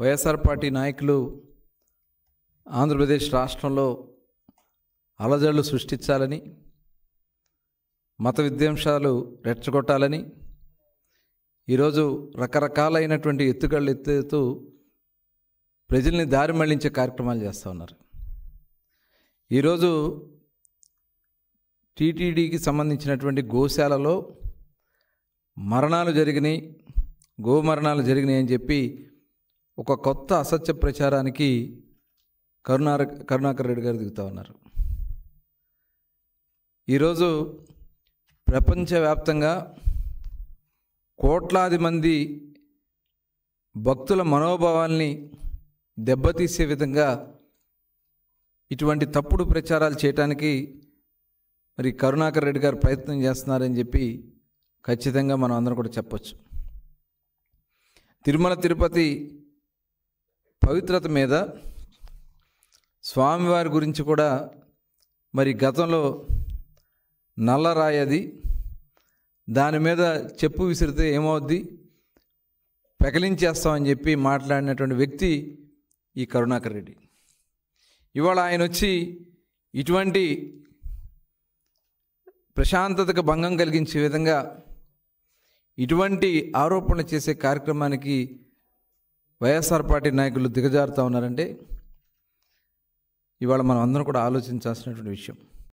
YSR party నాయకులు ఆంధ్రప్రదేశ్ రాష్ట్రంలో అలజడులు సృష్టించాలని, మత విద్వేషాలు రెచ్చగొట్టాలని ఈరోజు రకరకాలైనటువంటి ఎత్తుగళ్ళు ఎత్తుతూ ప్రజల్ని దారి మళ్లించే కార్యక్రమాలు చేస్తూ ఉన్నారు. ఈరోజు టీటీడీకి సంబంధించినటువంటి గోశాలలో మరణాలు జరిగినాయి, గోమరణాలు జరిగినాయి అని చెప్పి ఒక కొత్త అసత్య ప్రచారానికి కరుణాకర్ రెడ్డి గారు దిగుతూ ఉన్నారు. ఈరోజు ప్రపంచవ్యాప్తంగా కోట్లాది మంది భక్తుల మనోభావాల్ని దెబ్బతీసే విధంగా ఇటువంటి తప్పుడు ప్రచారాలు చేయడానికి మరి కరుణాకర్ రెడ్డి గారు ప్రయత్నం చేస్తున్నారని చెప్పి ఖచ్చితంగా మనం అందరం కూడా చెప్పొచ్చు. తిరుమల తిరుపతి పవిత్రత మీద, స్వామివారి గురించి కూడా మరి గతంలో నల్లరాయది, దాని మీద చెప్పు విసిరితే ఏమవుద్ది, పెకలించేస్తామని చెప్పి మాట్లాడినటువంటి వ్యక్తి ఈ కరుణాకర్ రెడ్డి. ఇవాళ ఆయన వచ్చి ఇటువంటి ప్రశాంతతకు భంగం కలిగించే విధంగా ఇటువంటి ఆరోపణలు చేసే కార్యక్రమానికి వైఎస్ఆర్ పార్టీ నాయకులు దిగజారుతూ ఉన్నారంటే ఇవాళ మనం అందరం కూడా ఆలోచించాల్సినటువంటి విషయం.